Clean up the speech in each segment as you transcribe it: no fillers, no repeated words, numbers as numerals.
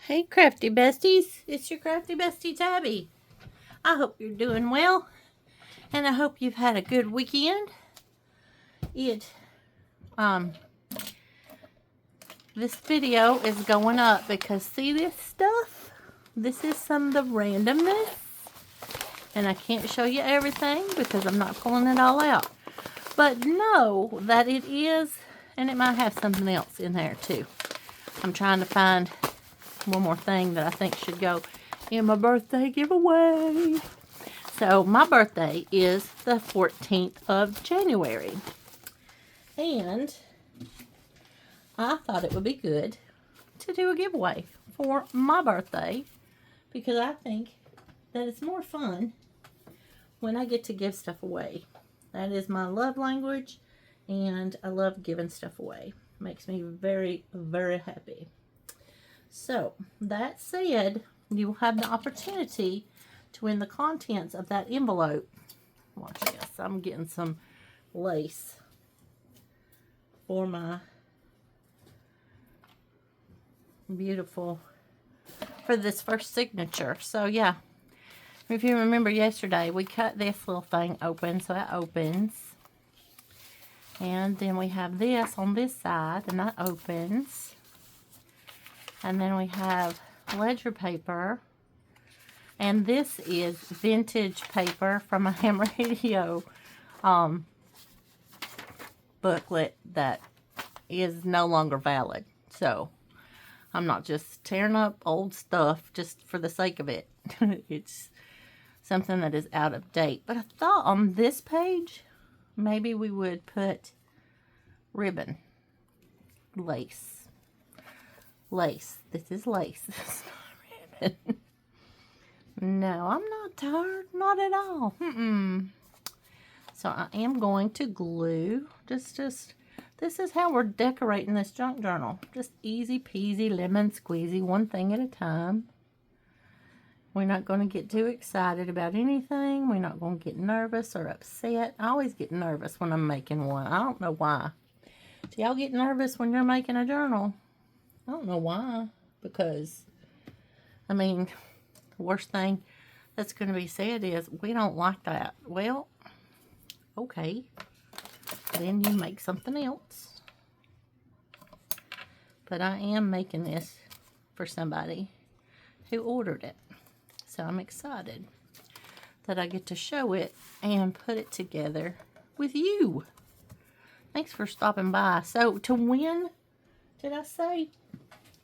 Hey, crafty besties. It's your crafty bestie, Tabby. I hope you're doing well, and I hope you've had a good weekend. This video is going up because see this stuff? This is some of the randomness, and I can't show you everything because I'm not pulling it all out. But know that it is, and it might have something else in there too. I'm trying to find one more thing that I think should go in my birthday giveaway. So my birthday is the 14th of January. And I thought it would be good to do a giveaway for my birthday because I think that it's more fun when I get to give stuff away. That is my love language, and I love giving stuff away. Makes me very, very happy. So, that said, you will have the opportunity to win the contents of that envelope. Watch this. I'm getting some lace for my beautiful, for this first signature. So, yeah. If you remember yesterday, we cut this little thing open, so it opens. And then we have this on this side, and that opens. And then we have ledger paper. And this is vintage paper from a ham radio booklet that is no longer valid. So, I'm not just tearing up old stuff just for the sake of it. It's something that is out of date. But I thought on this page, maybe we would put ribbon. Lace. Lace. This is lace. This is not ribbon. No, I'm not tired. Not at all. So I am going to glue. This is how we're decorating this junk journal. Just easy peasy, lemon squeezy, one thing at a time. We're not going to get too excited about anything. We're not going to get nervous or upset. I always get nervous when I'm making one. I don't know why. Do y'all get nervous when you're making a journal? I don't know why, because, I mean, the worst thing that's going to be said is, we don't like that. Well, okay, then you make something else. But I am making this for somebody who ordered it. So I'm excited that I get to show it and put it together with you. Thanks for stopping by. So to win, did I say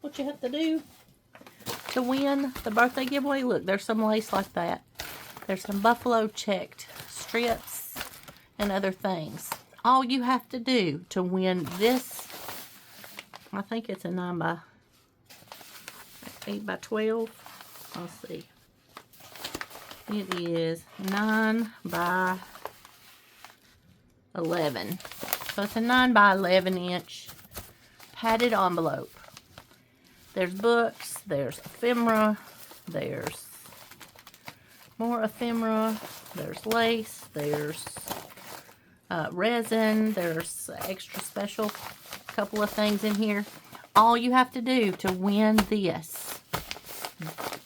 what you have to do to win the birthday giveaway? Look, there's some lace like that. There's some buffalo checked strips and other things. All you have to do to win this, I think it's a 9 by 8 by 12. Let's see. It is 9 by 11. So it's a 9 by 11 inch padded envelope. There's books, there's ephemera, there's more ephemera, there's lace, there's resin, there's extra special couple of things in here. All you have to do to win this,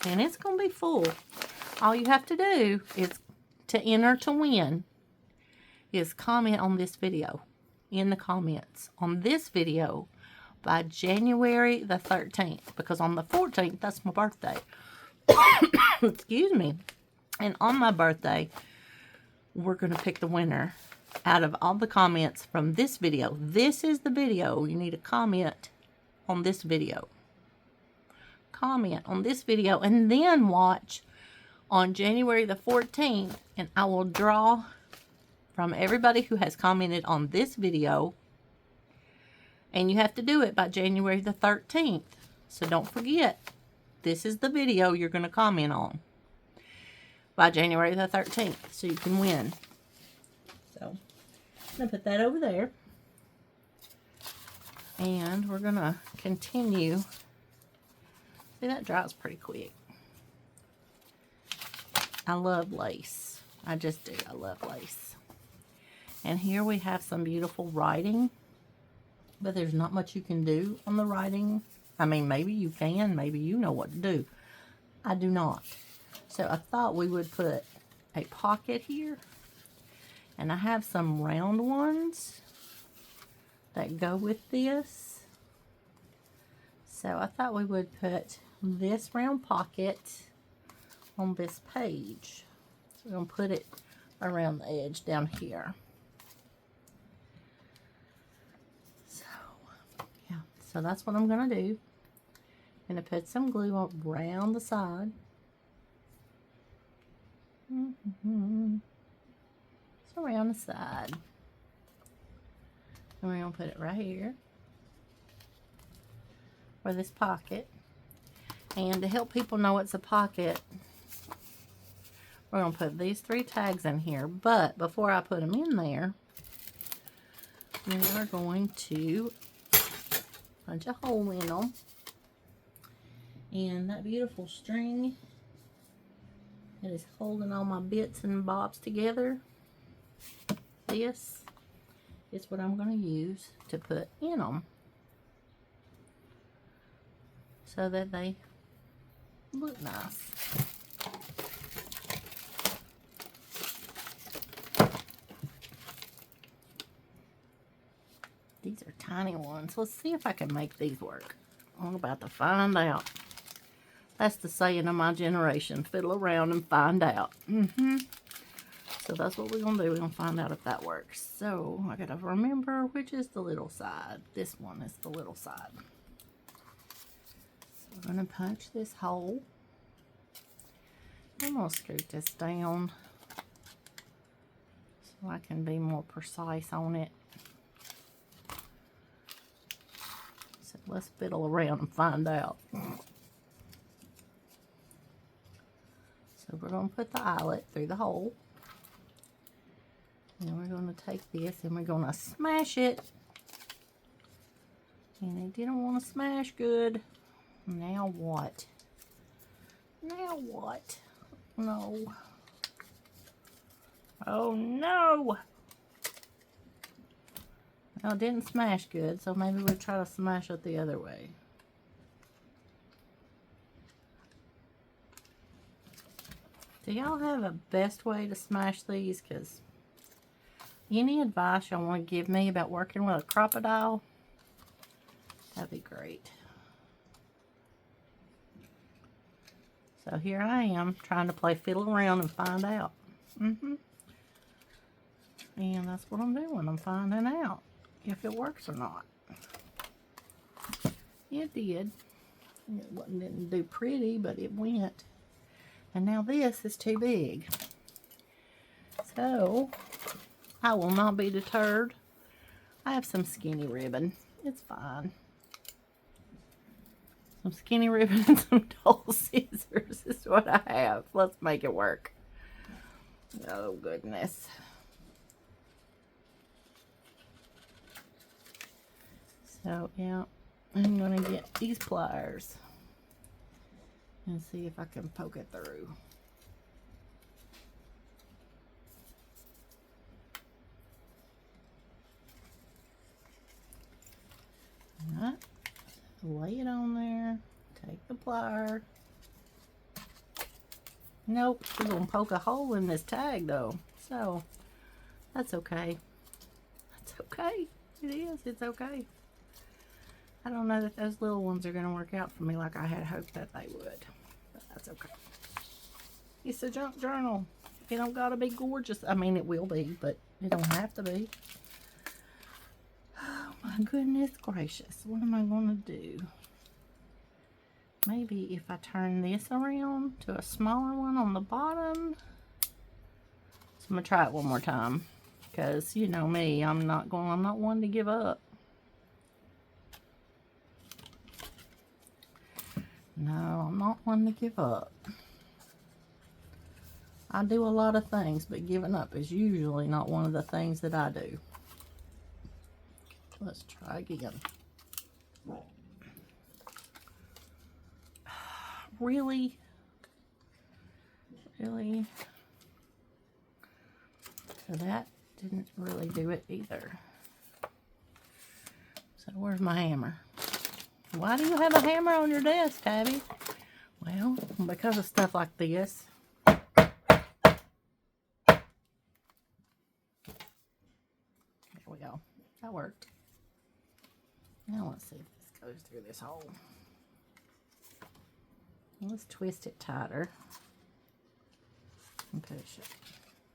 and it's going to be full, all you have to do is to enter to win is comment on this video, in the comments on this video, by January the 13th, because on the 14th, that's my birthday. Excuse me. And on my birthday, we're going to pick the winner out of all the comments from this video. This is the video. You need to comment on this video. Comment on this video, and then watch on January the 14th, and I will draw from everybody who has commented on this video. And you have to do it by January the 13th. So don't forget, this is the video you're going to comment on by January the 13th, so you can win. So I'm going to put that over there. And we're going to continue. See, that dries pretty quick. I love lace. I just do. I love lace. And here we have some beautiful writing. But there's not much you can do on the writing. I mean, maybe you can, maybe you know what to do. I do not. So I thought we would put a pocket here. And I have some round ones that go with this. So I thought we would put this round pocket on this page. So we're going to put it around the edge down here. So, yeah. So that's what I'm going to do. I'm going to put some glue around the side. So around the side. And we're going to put it right here for this pocket. And to help people know it's a pocket, we're going to put these 3 tags in here. But before I put them in there, we are going to punch a hole in them. And that beautiful string that is holding all my bits and bobs together, this is what I'm going to use to put in them so that they look nice. These are tiny ones. Let's see if I can make these work. I'm about to find out. That's the saying of my generation. Fiddle around and find out. So that's what we're going to do. We're going to find out if that works. So I got to remember which is the little side. This one is the little side. So we're going to punch this hole. I'm going to scoot this down so I can be more precise on it. So let's fiddle around and find out. So we're going to put the eyelet through the hole. And we're going to take this and we're going to smash it. And it didn't want to smash good. Now what? Now what? No. Oh no! Well, it didn't smash good, so maybe we'll try to smash it the other way. Do y'all have a best way to smash these? Because any advice y'all want to give me about working with a crocodile, that'd be great. So here I am trying to play fiddle around and find out. And that's what I'm doing. I'm finding out if it works or not. It did. It didn't do pretty, but it went. And now this is too big. So I will not be deterred. I have some skinny ribbon. It's fine. Some skinny ribbon and some dull scissors is what I have. Let's make it work. Oh goodness. So yeah, I'm gonna get these pliers and see if I can poke it through. Alright, lay it on there, take the plier. Nope, we're gonna poke a hole in this tag though, so that's okay. That's okay. It is, it's okay. I don't know that those little ones are gonna work out for me like I had hoped that they would, but that's okay. It's a junk journal. It don't gotta be gorgeous. I mean, it will be, but it don't have to be. Oh my goodness gracious. What am I gonna do? Maybe if I turn this around to a smaller one on the bottom. So I'm gonna try it one more time. Because you know me, I'm not one to give up. No, I'm not one to give up. I do a lot of things, but giving up is usually not one of the things that I do. Let's try again. Really? Really? So that didn't really do it either. So where's my hammer? Why do you have a hammer on your desk, Tabby? Well, because of stuff like this. There we go. That worked. Now let's see if this goes through this hole. Let's twist it tighter and push it.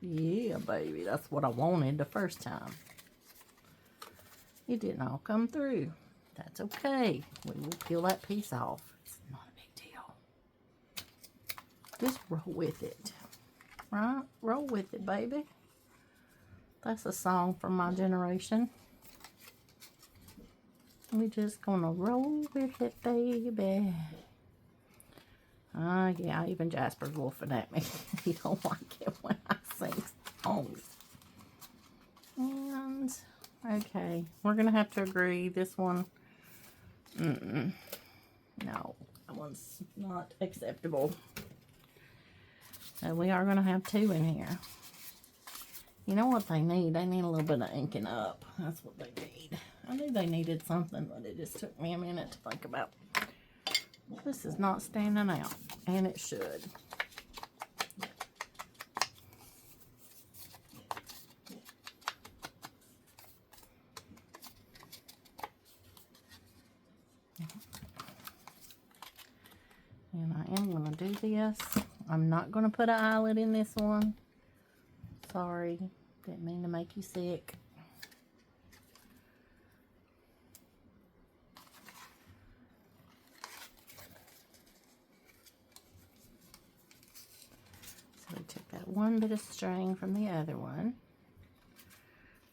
Yeah, baby, that's what I wanted the first time. It didn't all come through. That's okay. We will peel that piece off. It's not a big deal. Just roll with it. Right? Roll with it, baby. That's a song from my generation. We just gonna roll with it, baby. Yeah, even Jasper's wolfing at me. He don't like it when I sing songs. And, okay, we're gonna have to agree. This one, no, that one's not acceptable. So we are gonna have two in here. You know what they need? They need a little bit of inking up. That's what they need. I knew they needed something, but it just took me a minute to think about. This is not standing out, and it should. And I am going to do this. I'm not going to put an eyelet in this one. Sorry, didn't mean to make you sick. So we took that one bit of string from the other one.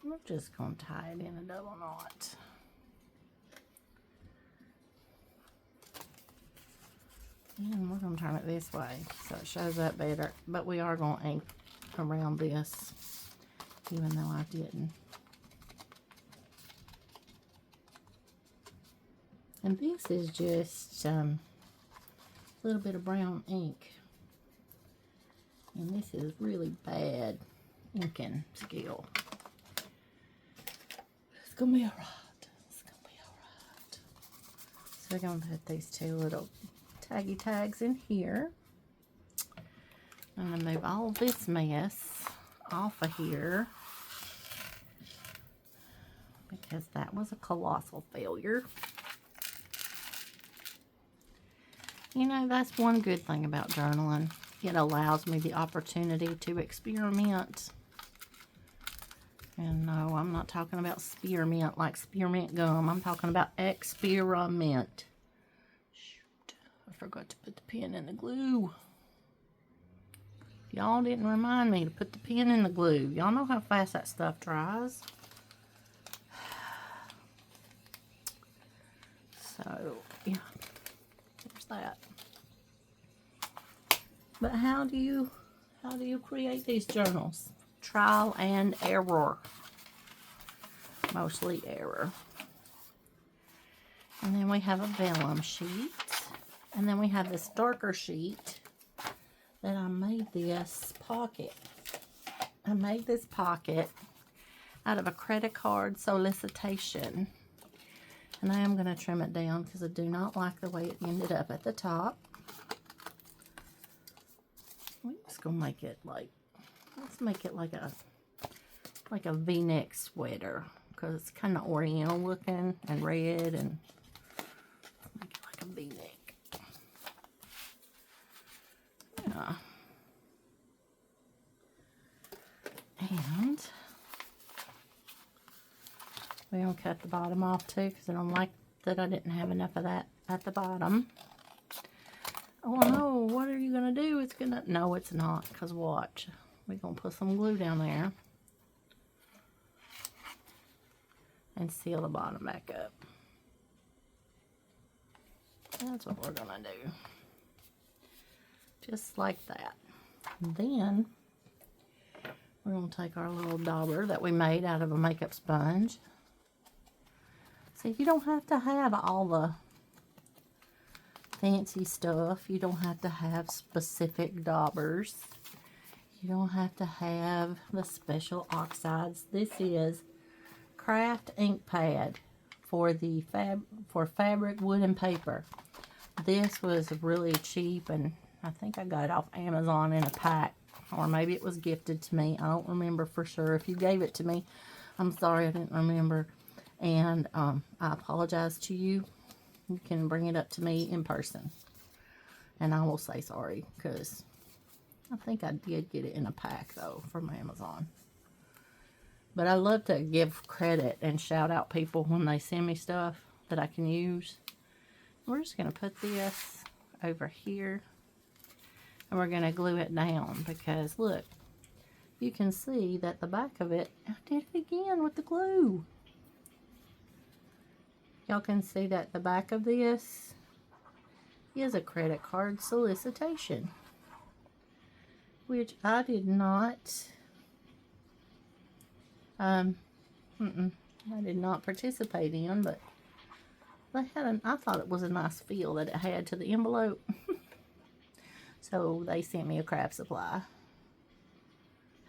We're just going to tie it in a double knot. And we're going to turn it this way so it shows up better. But we are going to ink around this, even though I didn't. And this is just a little bit of brown ink. And this is really bad inking skill. It's going to be alright. It's going to be alright. So we're going to put these two little taggy tags in here. I'm going to move all this mess off of here because that was a colossal failure. You know, that's one good thing about journaling. It allows me the opportunity to experiment. And no, I'm not talking about spearmint like spearmint gum. I'm talking about experiment. Shoot, I forgot to put the pen in the glue. Y'all didn't remind me to put the pen in the glue. Y'all know how fast that stuff dries. So, yeah, there's that. But how do you create these journals? Trial and error. Mostly error. And then we have a vellum sheet. And then we have this darker sheet that I made this pocket. I made this pocket out of a credit card solicitation. And I am going to trim it down because I do not like the way it ended up at the top. We're just going to make it like, let's make it like a V-neck sweater because it's kind of oriental looking and red, and make it like a V-neck. Yeah. And we're going to cut the bottom off too because I don't like that I didn't have enough of that at the bottom. Oh no, what are you going to do? It's going to... No, it's not, because watch. We're going to put some glue down there and seal the bottom back up. That's what we're going to do. Just like that. And then we're going to take our little dauber that we made out of a makeup sponge. See, you don't have to have all the fancy stuff. You don't have to have specific daubers. You don't have to have the special oxides. This is Craft Ink Pad for the fabric, wood, and paper. This was really cheap, and I think I got it off Amazon in a pack, or maybe it was gifted to me. I don't remember for sure. If you gave it to me, I'm sorry, I didn't remember, and I apologize to you. You can bring it up to me in person, and I will say sorry, because I think I did get it in a pack, though, from Amazon. But I love to give credit and shout out people when they send me stuff that I can use. We're just going to put this over here, and we're going to glue it down, because look, you can see that the back of it, I did it again with the glue. Y'all can see that the back of this is a credit card solicitation, which I did not, I did not participate in, but they had I thought it was a nice feel that it had to the envelope. So they sent me a craft supply.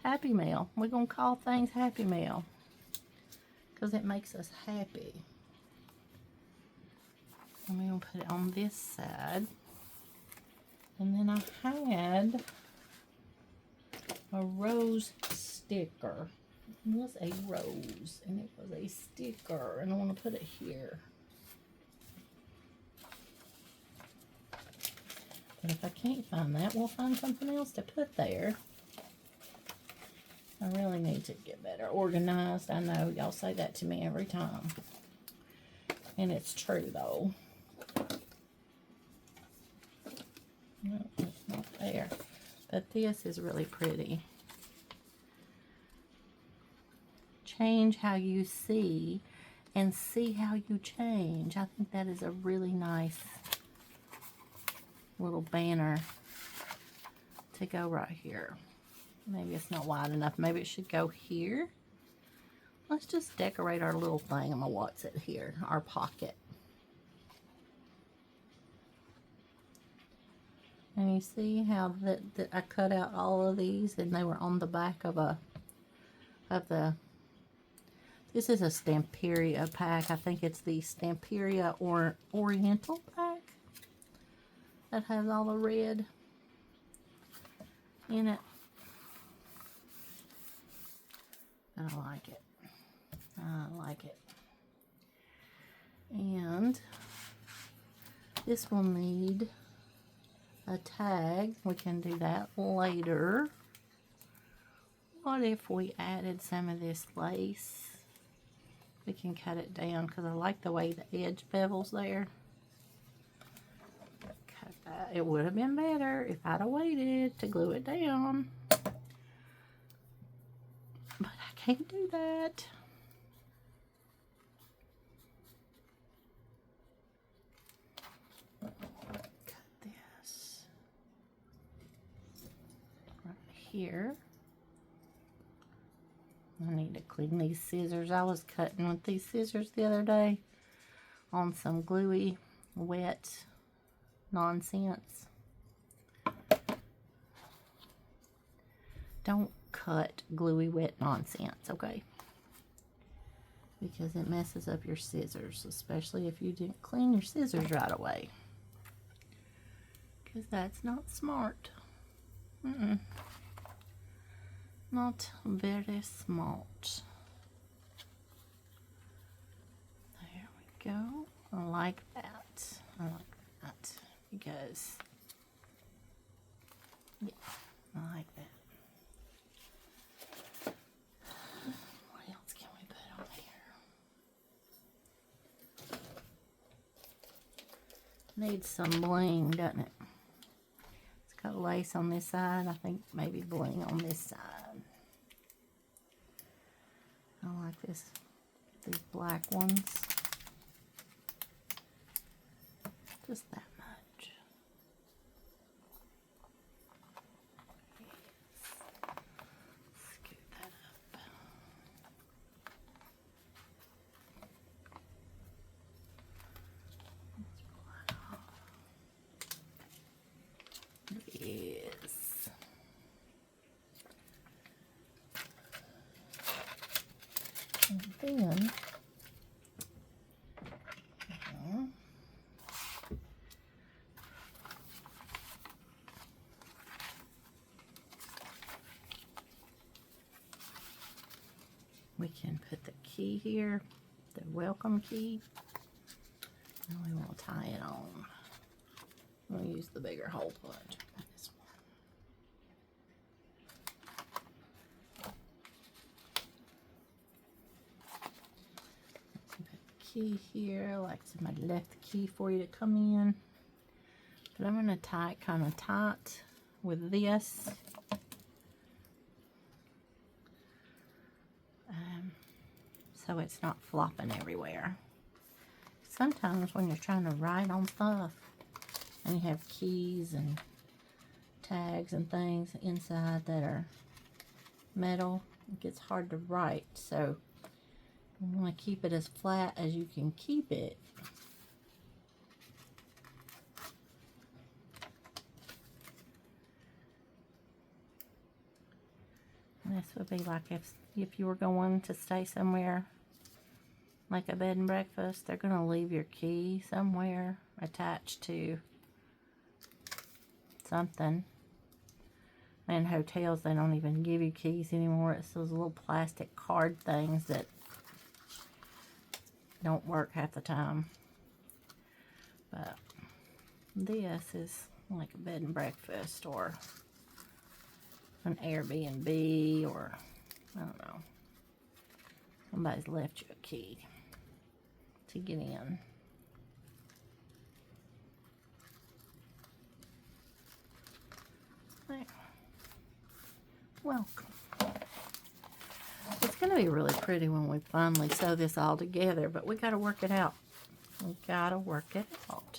Happy Mail. We're going to call things Happy Mail, because it makes us happy. And we're going to put it on this side. And then I had a rose sticker. It was a rose, and it was a sticker, and I want to put it here. But if I can't find that, we'll find something else to put there. I really need to get better organized. I know y'all say that to me every time, and it's true though. No, it's not there. But this is really pretty. Change how you see and see how you change. I think that is a really nice little banner to go right here. Maybe it's not wide enough. Maybe it should go here. Let's just decorate our little thing. I'm gonna watch it here, our pocket. And you see how that I cut out all of these, and they were on the back of this is a Stamperia pack. I think it's the Stamperia Oriental pack that has all the red in it. I like it. I like it. And this will need a tag. We can do that later. What if we added some of this lace? We can cut it down, because I like the way the edge bevels there. Cut that. It would have been better if I'd have waited to glue it down. But I can't do that. Cut this right here. I need to clean these scissors. I was cutting with these scissors the other day on some gluey, wet nonsense. Don't cut gluey, wet nonsense, okay? Because it messes up your scissors, especially if you didn't clean your scissors right away. Because that's not smart. Not very smart. There we go. I like that. I like that. Because, yeah, I like that. What else can we put on here? Needs some bling, doesn't it? It's got lace on this side. I think maybe bling on this side. I like these black ones. Just that much. Yes. Scoot that up. Let's pull that off. Yes. And then we can put the key here, the welcome key. And we want to tie it on. We'll use the bigger hole punch. This one. Put the key here. Like somebody left the key for you to come in. But I'm going to tie it kind of tight with this. So it's not flopping everywhere. Sometimes when you're trying to write on stuff and you have keys and tags and things inside that are metal, it gets hard to write. So you want to keep it as flat as you can keep it. And this would be like if you were going to stay somewhere like a bed and breakfast, they're going to leave your key somewhere attached to something. In hotels, they don't even give you keys anymore. It's those little plastic card things that don't work half the time. But this is like a bed and breakfast or an Airbnb, or I don't know. Somebody's left you a key to get in. There. Welcome. It's going to be really pretty when we finally sew this all together, but we got to work it out. We got to work it out.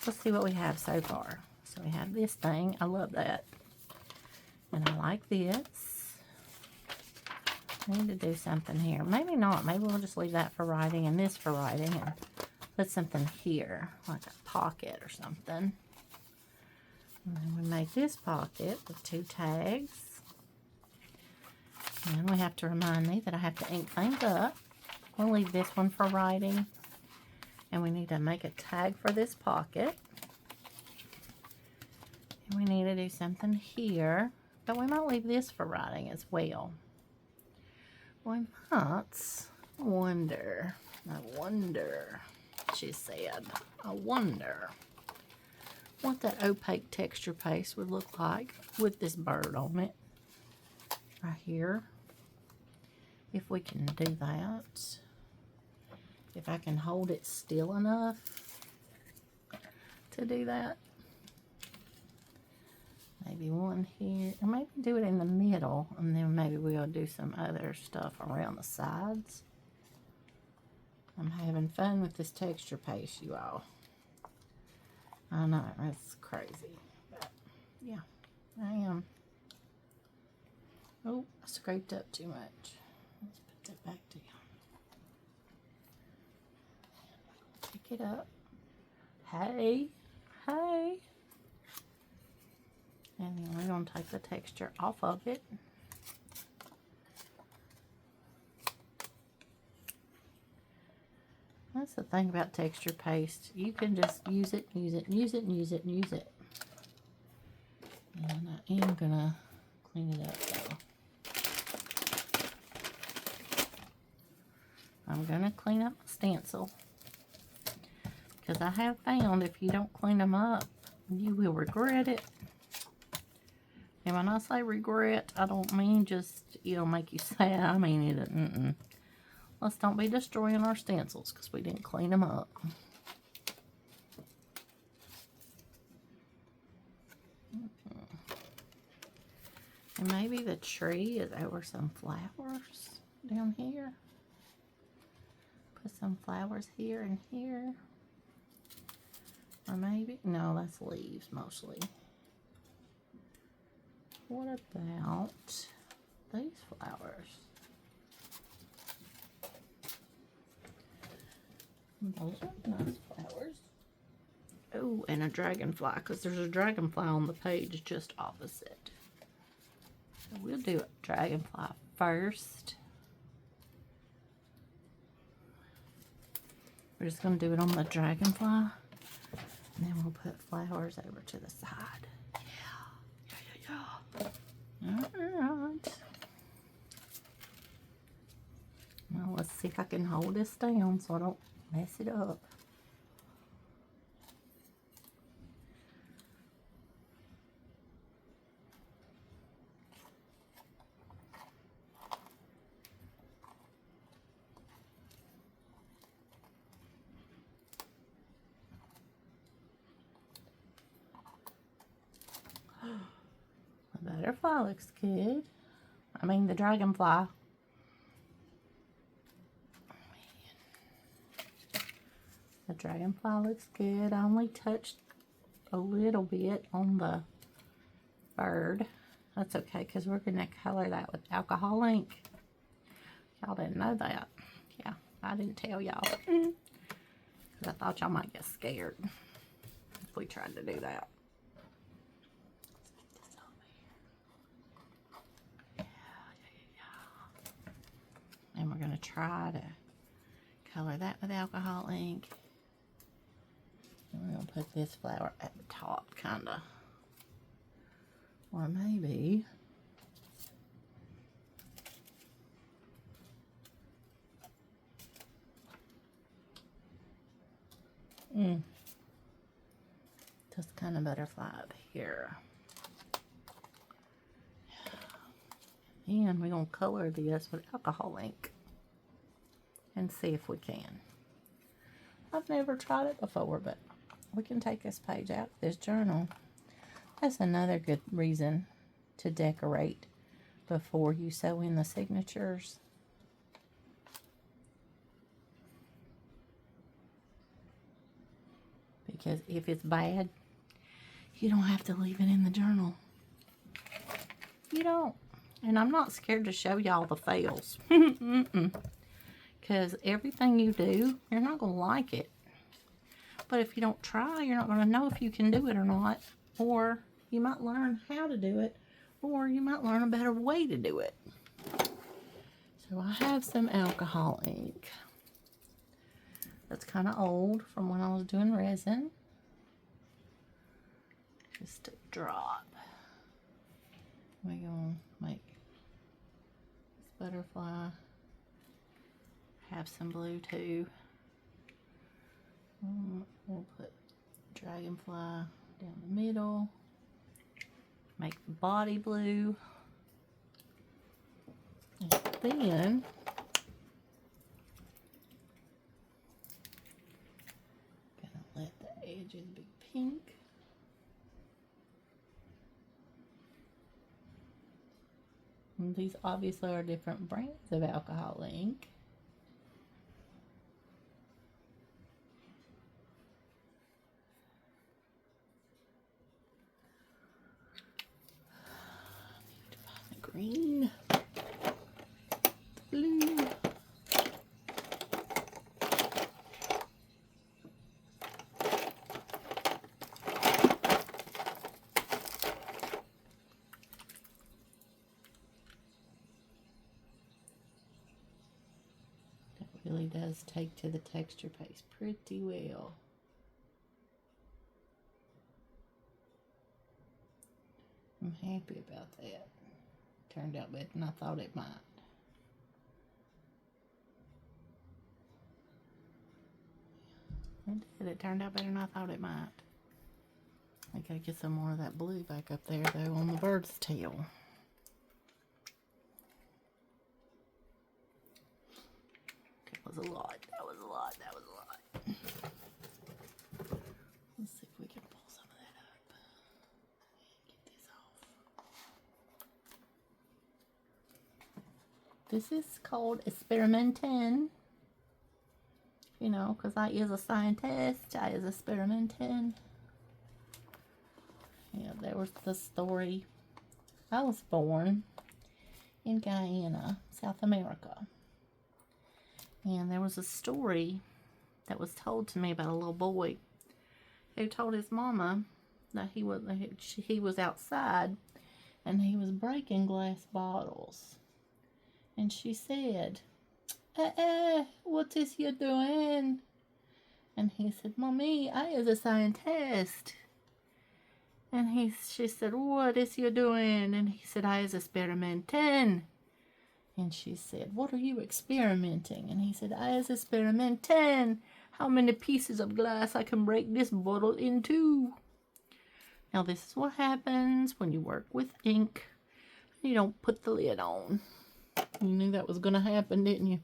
Let's see what we have so far. So we have this thing. I love that. And I like this. I need to do something here. Maybe not. Maybe we'll just leave that for writing and this for writing and put something here, like a pocket or something. And then we make this pocket with 2 tags. And we have to remind me that I have to ink things up. We'll leave this one for writing. And we need to make a tag for this pocket. And we need to do something here. But we might leave this for writing as well. We might wonder, she said, I wonder what that opaque texture paste would look like with this bird on it. Right here. If we can do that. If I can hold it still enough to do that. Maybe one here, or maybe do it in the middle, and then maybe we'll do some other stuff around the sides. I'm having fun with this texture paste, you all. I know, it's crazy, but yeah, I am. Oh, I scraped up too much. Let's put that back down. Pick it up. Hey, hey. And then we're going to take the texture off of it. That's the thing about texture paste. You can just use it, use it, use it, use it, use it. And I am going to clean it up though. I'm going to clean up my stencil. Because I have found if you don't clean them up, you will regret it. And when I say regret, I don't mean just it'll make you sad. I mean it. Let's don't be destroying our stencils because we didn't clean them up. And maybe the tree is over some flowers down here. Put some flowers here and here. Or maybe, no, that's leaves mostly. What about these flowers? Those are nice flowers. Oh, and a dragonfly, because there's a dragonfly on the page just opposite. So we'll do a dragonfly first. We're just going to do it on the dragonfly. And then we'll put flowers over to the side. Yeah. Alright. Let's see if I can hold this down so I don't mess it up. The butterfly looks good. I mean the dragonfly. The dragonfly looks good. I only touched a little bit on the bird. That's okay because we're going to color that with alcohol ink. Y'all didn't know that. Yeah, I didn't tell y'all. Because I thought y'all might get scared if we tried to do that. And we're going to try to color that with alcohol ink. We're going to put this flower at the top, kind of. Or maybe... just kind of butterfly up here. And we're going to color this with alcohol ink. And see if we can. I've never tried it before, but we can take this page out of this journal. That's another good reason to decorate before you sew in the signatures. Because if it's bad, you don't have to leave it in the journal. You don't. And I'm not scared to show y'all the fails. Because everything you do, you're not going to like it. But if you don't try, you're not going to know if you can do it or not. Or you might learn how to do it. Or you might learn a better way to do it. So I have some alcohol ink. That's kind of old from when I was doing resin. Just a drop. We're going to make this butterfly have some blue too. We'll put dragonfly down the middle. Make the body blue. And then gonna let the edges be pink. And these obviously are different brands of alcohol ink. Green, blue, that really does take to the texture paste pretty well. I'm happy about that. Turned out better than I thought it might. It did. It turned out better than I thought it might. I gotta get some more of that blue back up there though on the bird's tail. That was a lot. That was a lot. That was a lot. Let's see if we can pull some of that up. Get this off. This is called experimenting. You know, because I is a scientist. I is experimenting. Yeah, there was the story. I was born in Guyana, South America. And there was a story that was told to me about a little boy who told his mama that he was outside and he was breaking glass bottles. And she said, what is you doing? And he said, Mommy, I is a scientist. And she said, what is you doing? And he said, I is experimenting. And she said, "What are you experimenting?" And he said, "I was experimenting how many pieces of glass I can break this bottle into." Now this is what happens when you work with ink. You don't put the lid on. You knew that was going to happen, didn't you?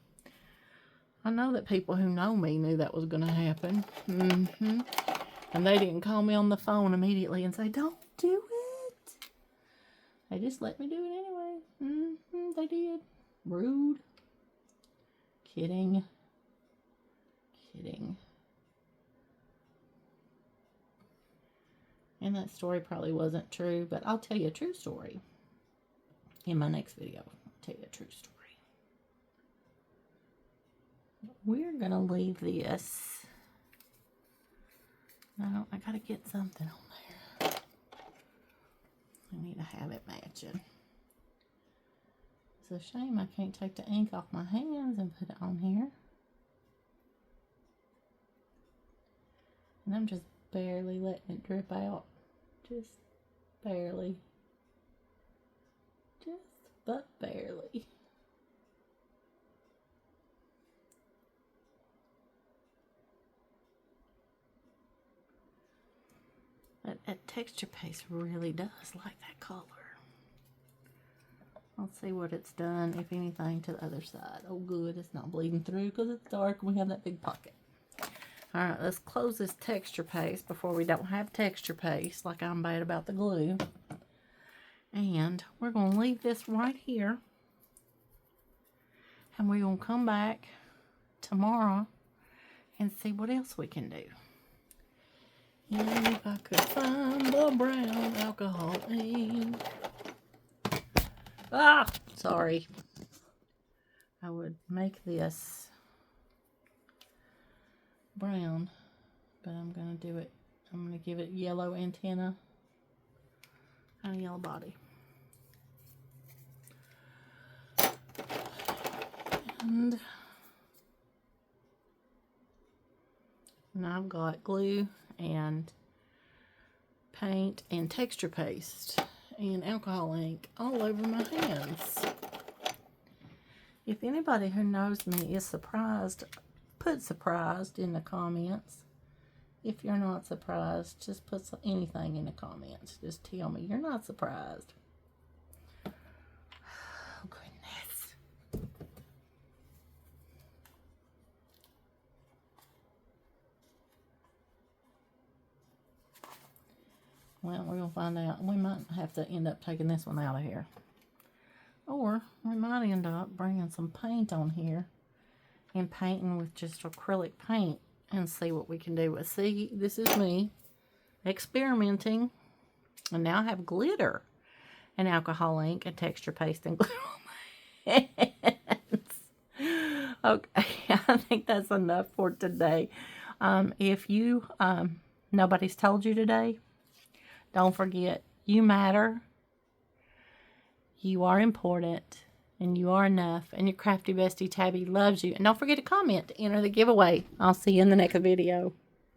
I know that people who know me knew that was going to happen. And they didn't call me on the phone immediately and say, "Don't do it." They just let me do it anyway. They did. Rude. Kidding. Kidding. And that story probably wasn't true, but I'll tell you a true story in my next video. I'll tell you a true story. We're going to leave this. No, I got to get something on there. I need to have it matching. It's a shame I can't take the ink off my hands and put it on here. And I'm just barely letting it drip out. Just barely. Just but barely. That texture paste really does like that color. Let's see what it's done, if anything, to the other side. Oh, good. It's not bleeding through because it's dark and we have that big pocket. All right, let's close this texture paste before we don't have texture paste, like I'm bad about the glue. And we're going to leave this right here. And we're going to come back tomorrow and see what else we can do. If I could find the brown alcohol ink. Ah, sorry. I would make this brown, but I'm going to do it. I'm going to give it yellow antenna and a yellow body. And now I've got glue and paint and texture paste and alcohol ink all over my hands. If anybody who knows me is surprised, put surprised in the comments. If you're not surprised, just put anything in the comments. Just tell me you're not surprised. Oh, goodness. Well, we're going to find out. We might have to end up taking this one out of here. Or we might end up bringing some paint on here and painting with just acrylic paint and see what we can do. But see, this is me experimenting. And now I have glitter and alcohol ink and texture paste and glue on my hands. Okay, I think that's enough for today. If you, nobody's told you today, don't forget, you matter, you are important, and you are enough, and your crafty bestie Tabby loves you. And don't forget to comment to enter the giveaway. I'll see you in the next video.